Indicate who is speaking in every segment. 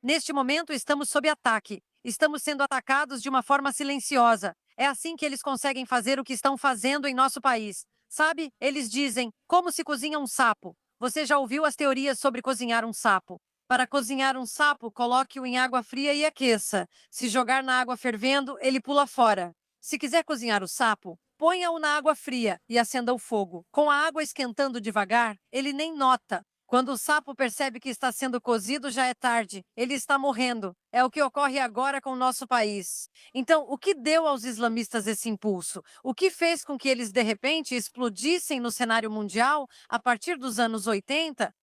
Speaker 1: Neste momento, estamos sob ataque. Estamos sendo atacados de uma forma silenciosa. É assim que eles conseguem fazer o que estão fazendo em nosso país. Sabe, eles dizem como se cozinha um sapo. Você já ouviu as teorias sobre cozinhar um sapo? Para cozinhar um sapo, coloque-o em água fria e aqueça. Se jogar na água fervendo, ele pula fora. Se quiser cozinhar o sapo, ponha-o na água fria e acenda o fogo. Com a água esquentando devagar, ele nem nota. Quando o sapo percebe que está sendo cozido, já é tarde. Ele está morrendo. É o que ocorre agora com o nosso país. Então, o que deu aos islamistas esse impulso? O que fez com que eles, de repente, explodissem no cenário mundial a partir dos anos 80?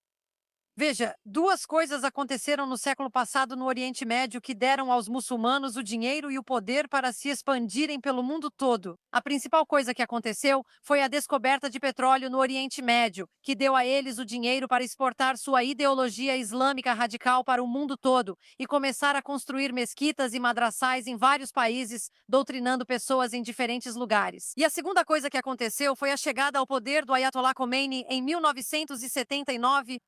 Speaker 1: Veja, duas coisas aconteceram no século passado no Oriente Médio que deram aos muçulmanos o dinheiro e o poder para se expandirem pelo mundo todo. A principal coisa que aconteceu foi a descoberta de petróleo no Oriente Médio, que deu a eles o dinheiro para exportar sua ideologia islâmica radical para o mundo todo e começar a construir mesquitas e madraçais em vários países, doutrinando pessoas em diferentes lugares. E a segunda coisa que aconteceu foi a chegada ao poder do Ayatollah Khomeini em 1979.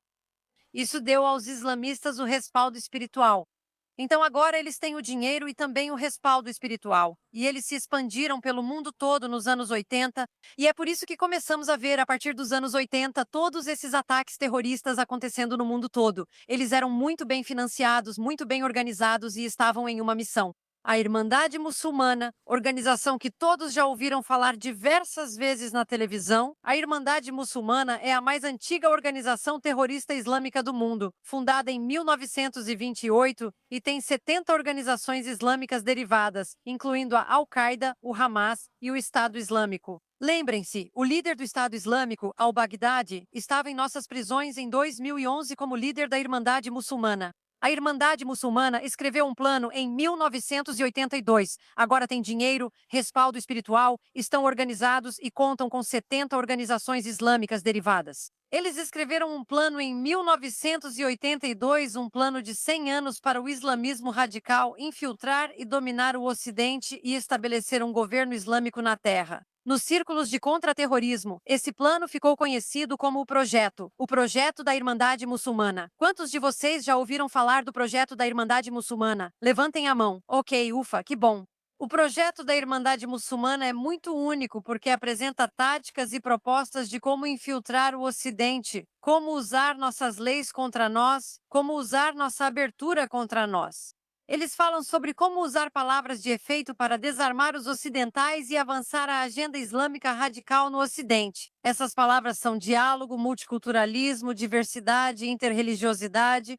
Speaker 1: Isso deu aos islamistas o respaldo espiritual. Então agora eles têm o dinheiro e também o respaldo espiritual. E eles se expandiram pelo mundo todo nos anos 80, e é por isso que começamos a ver, a partir dos anos 80, todos esses ataques terroristas acontecendo no mundo todo. Eles eram muito bem financiados, muito bem organizados e estavam em uma missão. A Irmandade Muçulmana, organização que todos já ouviram falar diversas vezes na televisão, a Irmandade Muçulmana é a mais antiga organização terrorista islâmica do mundo, fundada em 1928 e tem 70 organizações islâmicas derivadas, incluindo a Al-Qaeda, o Hamas e o Estado Islâmico. Lembrem-se, o líder do Estado Islâmico, al-Baghdadi, estava em nossas prisões em 2011 como líder da Irmandade Muçulmana. A Irmandade Muçulmana escreveu um plano em 1982. Agora tem dinheiro, respaldo espiritual, estão organizados e contam com 70 organizações islâmicas derivadas. Eles escreveram um plano em 1982, um plano de 100 anos para o islamismo radical infiltrar e dominar o Ocidente e estabelecer um governo islâmico na Terra. Nos círculos de contra-terrorismo, esse plano ficou conhecido como o Projeto da Irmandade Muçulmana. Quantos de vocês já ouviram falar do Projeto da Irmandade Muçulmana? Levantem a mão. Ok, ufa, que bom. O projeto da Irmandade Muçulmana é muito único porque apresenta táticas e propostas de como infiltrar o Ocidente, como usar nossas leis contra nós, como usar nossa abertura contra nós. Eles falam sobre como usar palavras de efeito para desarmar os ocidentais e avançar a agenda islâmica radical no Ocidente. Essas palavras são diálogo, multiculturalismo, diversidade, interreligiosidade.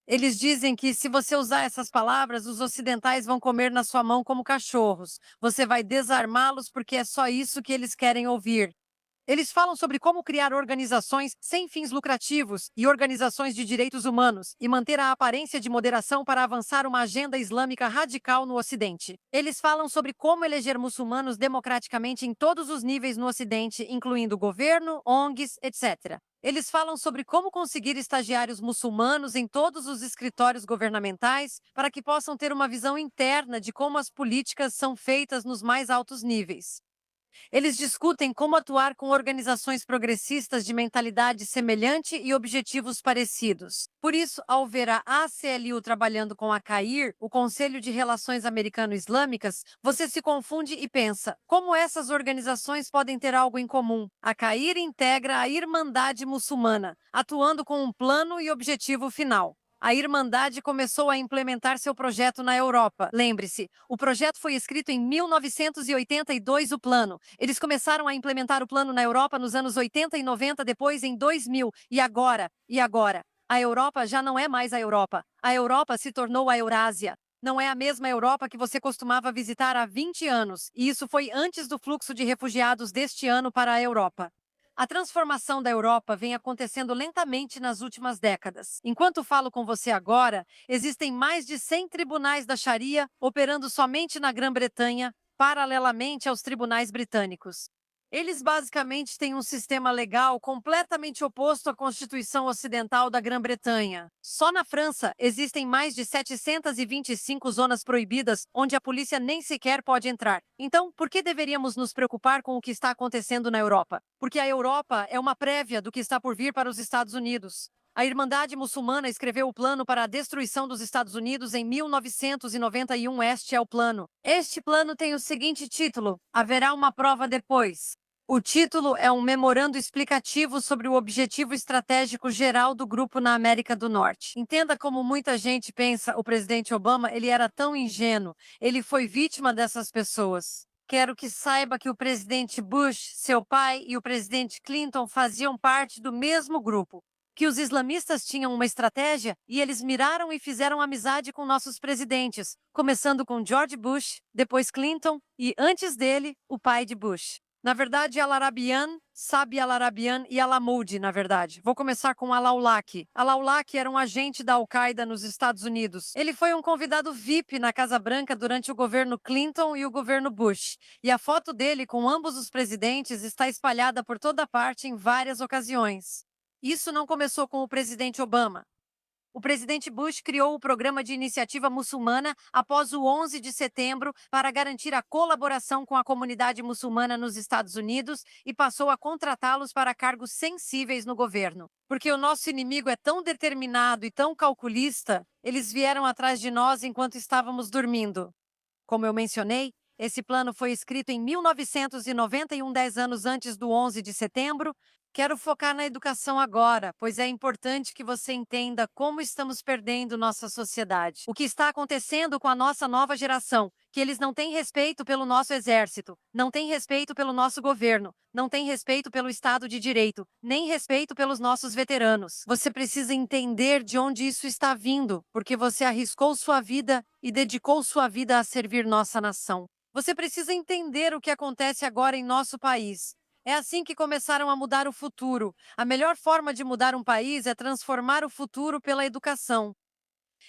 Speaker 1: Eles dizem que se você usar essas palavras, os ocidentais vão comer na sua mão como cachorros. Você vai desarmá-los porque é só isso que eles querem ouvir. Eles falam sobre como criar organizações sem fins lucrativos e organizações de direitos humanos e manter a aparência de moderação para avançar uma agenda islâmica radical no Ocidente. Eles falam sobre como eleger muçulmanos democraticamente em todos os níveis no Ocidente, incluindo governo, ONGs, etc. Eles falam sobre como conseguir estagiários muçulmanos em todos os escritórios governamentais para que possam ter uma visão interna de como as políticas são feitas nos mais altos níveis. Eles discutem como atuar com organizações progressistas de mentalidade semelhante e objetivos parecidos. Por isso, ao ver a ACLU trabalhando com a CAIR, o Conselho de Relações Americano-Islâmicas, você se confunde e pensa, como essas organizações podem ter algo em comum? A CAIR integra a Irmandade Muçulmana, atuando com um plano e objetivo final. A Irmandade começou a implementar seu projeto na Europa. Lembre-se, o projeto foi escrito em 1982, o plano. Eles começaram a implementar o plano na Europa nos anos 80 e 90, depois em 2000. E agora? E agora? A Europa já não é mais a Europa. A Europa se tornou a Eurásia. Não é a mesma Europa que você costumava visitar há 20 anos. E isso foi antes do fluxo de refugiados deste ano para a Europa. A transformação da Europa vem acontecendo lentamente nas últimas décadas. Enquanto falo com você agora, existem mais de 100 tribunais da Sharia operando somente na Grã-Bretanha, paralelamente aos tribunais britânicos. Eles basicamente têm um sistema legal completamente oposto à Constituição Ocidental da Grã-Bretanha. Só na França existem mais de 725 zonas proibidas onde a polícia nem sequer pode entrar. Então, por que deveríamos nos preocupar com o que está acontecendo na Europa? Porque a Europa é uma prévia do que está por vir para os Estados Unidos. A Irmandade Muçulmana escreveu o plano para a destruição dos Estados Unidos em 1991. Este é o plano. Este plano tem o seguinte título: Haverá uma prova depois. O título é um memorando explicativo sobre o objetivo estratégico geral do grupo na América do Norte. Entenda como muita gente pensa, o presidente Obama, ele era tão ingênuo, ele foi vítima dessas pessoas. Quero que saiba que o presidente Bush, seu pai, e o presidente Clinton faziam parte do mesmo grupo. Que os islamistas tinham uma estratégia e eles miraram e fizeram amizade com nossos presidentes, começando com George Bush, depois Clinton e, antes dele, o pai de Bush. Na verdade, Al-Arabian, Sabi Al-Arabian e Al-Amoudi, na verdade. Vou começar com Al-Awlaki. Al-Awlaki era um agente da Al-Qaeda nos Estados Unidos. Ele foi um convidado VIP na Casa Branca durante o governo Clinton e o governo Bush. E a foto dele com ambos os presidentes está espalhada por toda parte em várias ocasiões. Isso não começou com o presidente Obama. O presidente Bush criou o Programa de Iniciativa Muçulmana após o 11 de setembro para garantir a colaboração com a comunidade muçulmana nos Estados Unidos e passou a contratá-los para cargos sensíveis no governo. Porque o nosso inimigo é tão determinado e tão calculista, eles vieram atrás de nós enquanto estávamos dormindo. Como eu mencionei, esse plano foi escrito em 1991, 10 anos antes do 11 de setembro. Quero focar na educação agora, pois é importante que você entenda como estamos perdendo nossa sociedade. O que está acontecendo com a nossa nova geração, que eles não têm respeito pelo nosso exército, não têm respeito pelo nosso governo, não têm respeito pelo Estado de Direito, nem respeito pelos nossos veteranos. Você precisa entender de onde isso está vindo, porque você arriscou sua vida e dedicou sua vida a servir nossa nação. Você precisa entender o que acontece agora em nosso país. É assim que começaram a mudar o futuro. A melhor forma de mudar um país é transformar o futuro pela educação.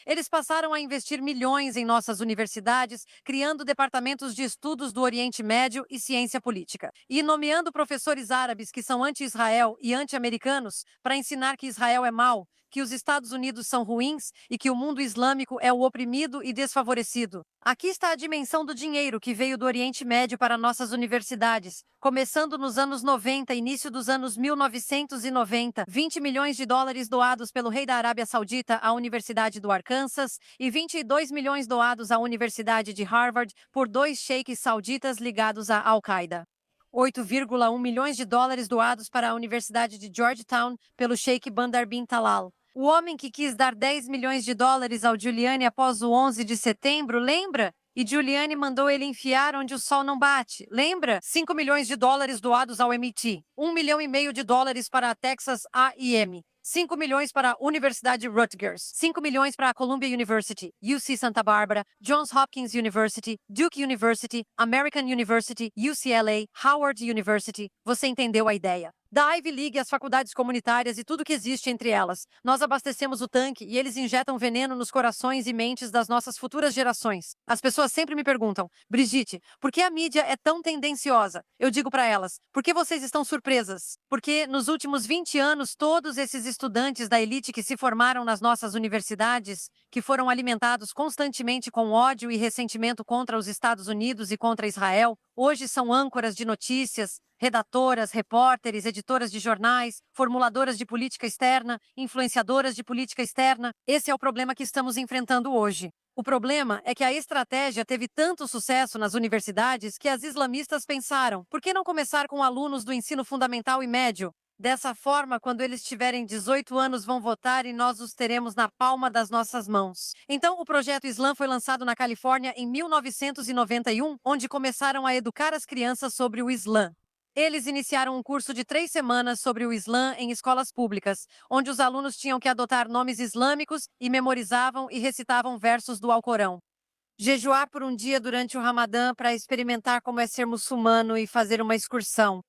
Speaker 1: Eles passaram a investir milhões em nossas universidades, criando departamentos de estudos do Oriente Médio e ciência política, e nomeando professores árabes que são anti-Israel e anti-americanos para ensinar que Israel é mau, que os Estados Unidos são ruins e que o mundo islâmico é o oprimido e desfavorecido. Aqui está a dimensão do dinheiro que veio do Oriente Médio para nossas universidades. Começando nos anos 90, início dos anos 1990, 20 milhões de dólares doados pelo rei da Arábia Saudita à Universidade do Arkansas e 22 milhões doados à Universidade de Harvard por dois sheiks sauditas ligados à Al-Qaeda. 8,1 milhões de dólares doados para a Universidade de Georgetown pelo sheik Bandar bin Talal. O homem que quis dar 10 milhões de dólares ao Giuliani após o 11 de setembro, lembra? E Giuliani mandou ele enfiar onde o sol não bate, lembra? 5 milhões de dólares doados ao MIT, 1,5 milhão de dólares para a Texas A&M, 5 milhões para a Universidade Rutgers, 5 milhões para a Columbia University, UC Santa Barbara, Johns Hopkins University, Duke University, American University, UCLA, Howard University. Você entendeu a ideia? Da Ivy League, as faculdades comunitárias e tudo que existe entre elas. Nós abastecemos o tanque e eles injetam veneno nos corações e mentes das nossas futuras gerações. As pessoas sempre me perguntam, Brigitte, por que a mídia é tão tendenciosa? Eu digo para elas, por que vocês estão surpresas? Porque nos últimos 20 anos, todos esses estudantes da elite que se formaram nas nossas universidades, que foram alimentados constantemente com ódio e ressentimento contra os Estados Unidos e contra Israel, hoje são âncoras de notícias, redatoras, repórteres, editoras de jornais, formuladoras de política externa, influenciadoras de política externa. Esse é o problema que estamos enfrentando hoje. O problema é que a estratégia teve tanto sucesso nas universidades que as islamistas pensaram, por que não começar com alunos do ensino fundamental e médio? Dessa forma, quando eles tiverem 18 anos, vão votar e nós os teremos na palma das nossas mãos. Então, o Projeto Islã foi lançado na Califórnia em 1991, onde começaram a educar as crianças sobre o Islã. Eles iniciaram um curso de 3 semanas sobre o Islã em escolas públicas, onde os alunos tinham que adotar nomes islâmicos e memorizavam e recitavam versos do Alcorão. Jejuar por um dia durante o Ramadã para experimentar como é ser muçulmano e fazer uma excursão.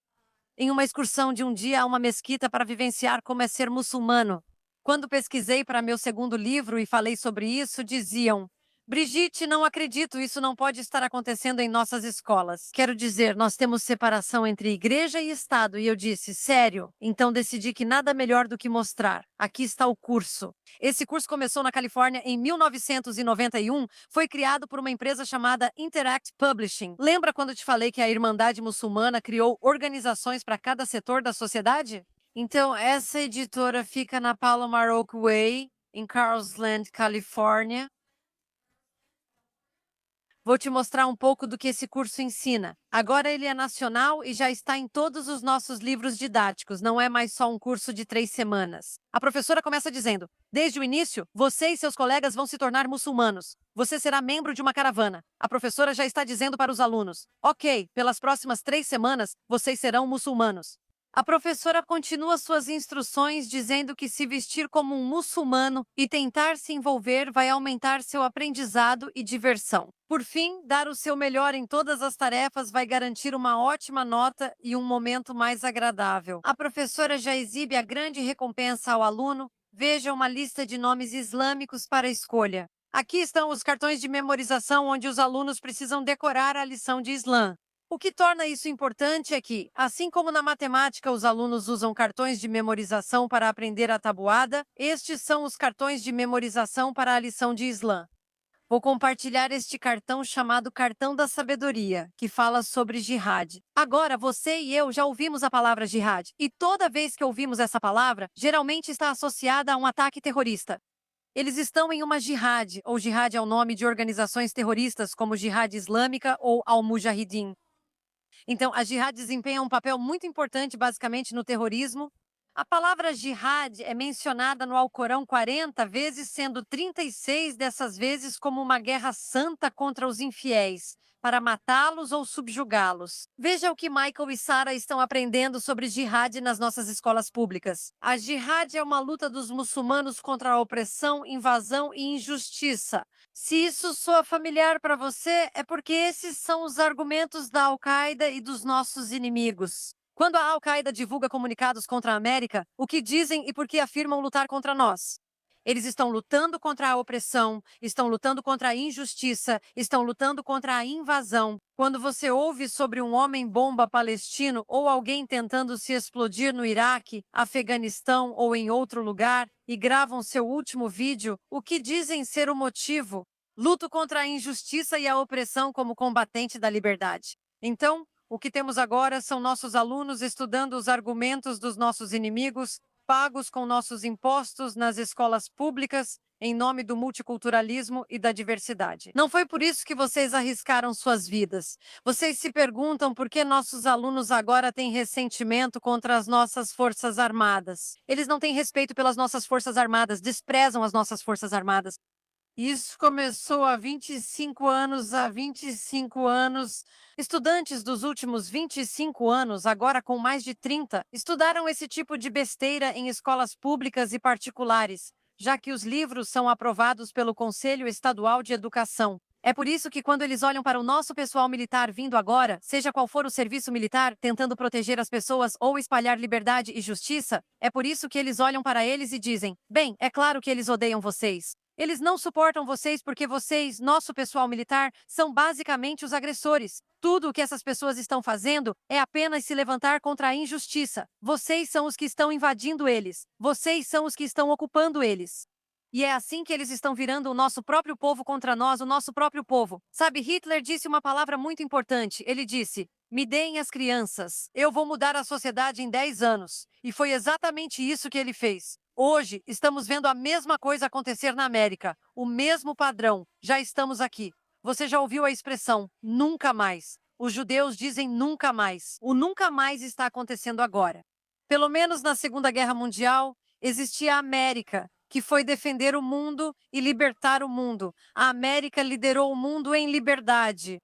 Speaker 1: Em uma excursão de um dia a uma mesquita para vivenciar como é ser muçulmano. Quando pesquisei para meu segundo livro e falei sobre isso, diziam: Brigitte, não acredito, isso não pode estar acontecendo em nossas escolas. Quero dizer, nós temos separação entre igreja e Estado. E eu disse, sério? Então decidi que nada melhor do que mostrar. Aqui está o curso. Esse curso começou na Califórnia em 1991, foi criado por uma empresa chamada Interact Publishing. Lembra quando te falei que a Irmandade Muçulmana criou organizações para cada setor da sociedade? Então, essa editora fica na Palomar Oak Way, em Carlsland, Califórnia. Vou te mostrar um pouco do que esse curso ensina. Agora ele é nacional e já está em todos os nossos livros didáticos, não é mais só um curso de 3 semanas. A professora começa dizendo: desde o início, você e seus colegas vão se tornar muçulmanos. Você será membro de uma caravana. A professora já está dizendo para os alunos: ok, pelas próximas 3 semanas, vocês serão muçulmanos. A professora continua suas instruções dizendo que se vestir como um muçulmano e tentar se envolver vai aumentar seu aprendizado e diversão. Por fim, dar o seu melhor em todas as tarefas vai garantir uma ótima nota e um momento mais agradável. A professora já exibe a grande recompensa ao aluno. Veja uma lista de nomes islâmicos para escolha. Aqui estão os cartões de memorização onde os alunos precisam decorar a lição de Islã. O que torna isso importante é que, assim como na matemática os alunos usam cartões de memorização para aprender a tabuada, estes são os cartões de memorização para a lição de Islã. Vou compartilhar este cartão chamado Cartão da Sabedoria, que fala sobre jihad. Agora, você e eu já ouvimos a palavra jihad, e toda vez que ouvimos essa palavra, geralmente está associada a um ataque terrorista. Eles estão em uma jihad, ou jihad é o nome de organizações terroristas como Jihad Islâmica ou Al-Mujahideen. Então, a jihad desempenha um papel muito importante, basicamente, no terrorismo. A palavra jihad é mencionada no Alcorão 40 vezes, sendo 36 dessas vezes como uma guerra santa contra os infiéis, para matá-los ou subjugá-los. Veja o que Michael e Sarah estão aprendendo sobre jihad nas nossas escolas públicas. A jihad é uma luta dos muçulmanos contra a opressão, invasão e injustiça. Se isso soa familiar para você, é porque esses são os argumentos da Al-Qaeda e dos nossos inimigos. Quando a Al-Qaeda divulga comunicados contra a América, o que dizem e por que afirmam lutar contra nós? Eles estão lutando contra a opressão, estão lutando contra a injustiça, estão lutando contra a invasão. Quando você ouve sobre um homem-bomba palestino ou alguém tentando se explodir no Iraque, Afeganistão ou em outro lugar e gravam seu último vídeo, o que dizem ser o motivo? Luto contra a injustiça e a opressão como combatente da liberdade. Então, o que temos agora são nossos alunos estudando os argumentos dos nossos inimigos, pagos com nossos impostos nas escolas públicas, em nome do multiculturalismo e da diversidade. Não foi por isso que vocês arriscaram suas vidas. Vocês se perguntam por que nossos alunos agora têm ressentimento contra as nossas forças armadas. Eles não têm respeito pelas nossas forças armadas, desprezam as nossas forças armadas. Isso começou há 25 anos, há 25 anos. Estudantes dos últimos 25 anos, agora com mais de 30, estudaram esse tipo de besteira em escolas públicas e particulares, já que os livros são aprovados pelo Conselho Estadual de Educação. É por isso que quando eles olham para o nosso pessoal militar vindo agora, seja qual for o serviço militar, tentando proteger as pessoas ou espalhar liberdade e justiça, é por isso que eles olham para eles e dizem: bem, é claro que eles odeiam vocês. Eles não suportam vocês porque vocês, nosso pessoal militar, são basicamente os agressores. Tudo o que essas pessoas estão fazendo é apenas se levantar contra a injustiça. Vocês são os que estão invadindo eles. Vocês são os que estão ocupando eles. E é assim que eles estão virando o nosso próprio povo contra nós, o nosso próprio povo. Sabe, Hitler disse uma palavra muito importante. Ele disse: me deem as crianças. Eu vou mudar a sociedade em 10 anos. E foi exatamente isso que ele fez. Hoje, estamos vendo a mesma coisa acontecer na América. O mesmo padrão. Já estamos aqui. Você já ouviu a expressão nunca mais? Os judeus dizem nunca mais. O nunca mais está acontecendo agora. Pelo menos na Segunda Guerra Mundial, existia a América, que foi defender o mundo e libertar o mundo. A América liderou o mundo em liberdade.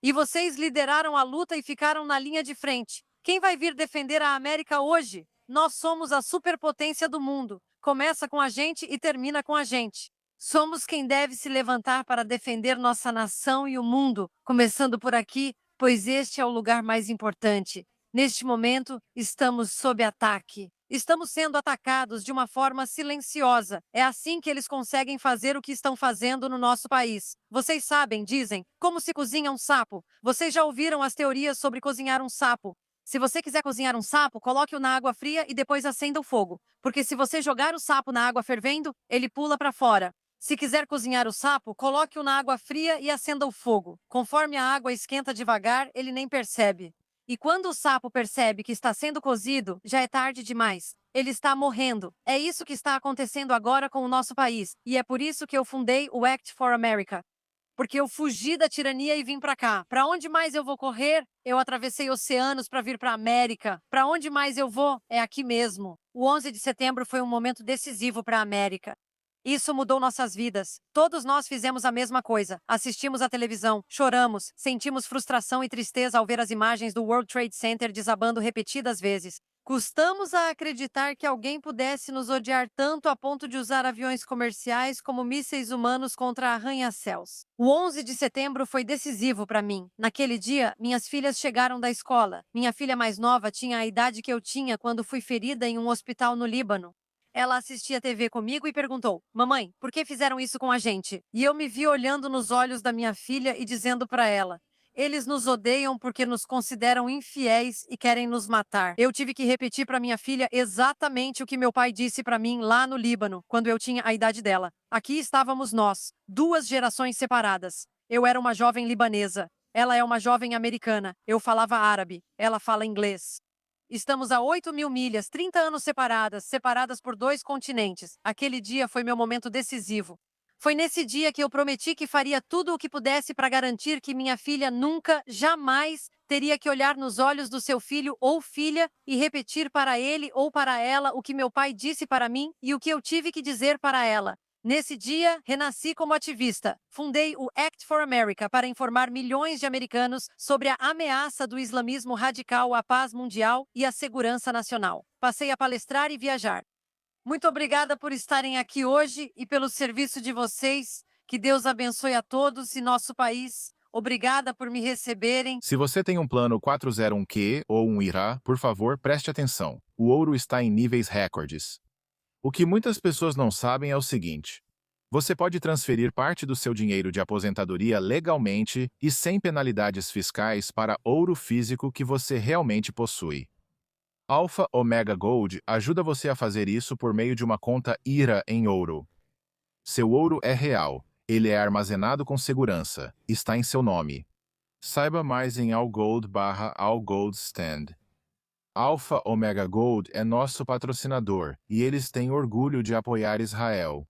Speaker 1: E vocês lideraram a luta e ficaram na linha de frente. Quem vai vir defender a América hoje? Nós somos a superpotência do mundo. Começa com a gente e termina com a gente. Somos quem deve se levantar para defender nossa nação e o mundo, começando por aqui, pois este é o lugar mais importante. Neste momento, estamos sob ataque. Estamos sendo atacados de uma forma silenciosa. É assim que eles conseguem fazer o que estão fazendo no nosso país. Vocês sabem, dizem, como se cozinha um sapo. Vocês já ouviram as teorias sobre cozinhar um sapo. Se você quiser cozinhar um sapo, coloque-o na água fria e depois acenda o fogo. Porque se você jogar o sapo na água fervendo, ele pula para fora. Se quiser cozinhar o sapo, coloque-o na água fria e acenda o fogo. Conforme a água esquenta devagar, ele nem percebe. E quando o sapo percebe que está sendo cozido, já é tarde demais. Ele está morrendo. É isso que está acontecendo agora com o nosso país. E é por isso que eu fundei o Act for America. Porque eu fugi da tirania e vim para cá. Para onde mais eu vou correr? Eu atravessei oceanos para vir para a América. Para onde mais eu vou? É aqui mesmo. O 11 de setembro foi um momento decisivo para a América. Isso mudou nossas vidas. Todos nós fizemos a mesma coisa. Assistimos à televisão, choramos, sentimos frustração e tristeza ao ver as imagens do World Trade Center desabando repetidas vezes. Custamos a acreditar que alguém pudesse nos odiar tanto a ponto de usar aviões comerciais como mísseis humanos contra arranha-céus. O 11 de setembro foi decisivo para mim. Naquele dia, minhas filhas chegaram da escola. Minha filha mais nova tinha a idade que eu tinha quando fui ferida em um hospital no Líbano. Ela assistia TV comigo e perguntou: Mamãe, por que fizeram isso com a gente? E eu me vi olhando nos olhos da minha filha e dizendo para ela: Eles nos odeiam porque nos consideram infiéis e querem nos matar. Eu tive que repetir para minha filha exatamente o que meu pai disse para mim lá no Líbano, quando eu tinha a idade dela. Aqui estávamos nós, duas gerações separadas. Eu era uma jovem libanesa. Ela é uma jovem americana. Eu falava árabe. Ela fala inglês. Estamos a 8.000 milhas, 30 anos separadas por 2 continentes. Aquele dia foi meu momento decisivo. Foi nesse dia que eu prometi que faria tudo o que pudesse para garantir que minha filha nunca, jamais, teria que olhar nos olhos do seu filho ou filha e repetir para ele ou para ela o que meu pai disse para mim e o que eu tive que dizer para ela. Nesse dia, renasci como ativista. Fundei o Act for America para informar milhões de americanos sobre a ameaça do islamismo radical à paz mundial e à segurança nacional. Passei a palestrar e viajar. Muito obrigada por estarem aqui hoje e pelo serviço de vocês. Que Deus abençoe a todos e nosso país. Obrigada por me receberem.
Speaker 2: Se você tem um plano 401Q ou um IRA, por favor, preste atenção. O ouro está em níveis recordes. O que muitas pessoas não sabem é o seguinte: você pode transferir parte do seu dinheiro de aposentadoria legalmente e sem penalidades fiscais para ouro físico que você realmente possui. Alpha Omega Gold ajuda você a fazer isso por meio de uma conta IRA em ouro. Seu ouro é real, ele é armazenado com segurança, está em seu nome. Saiba mais em allgold/allgoldstand. Alpha Omega Gold é nosso patrocinador e eles têm orgulho de apoiar Israel.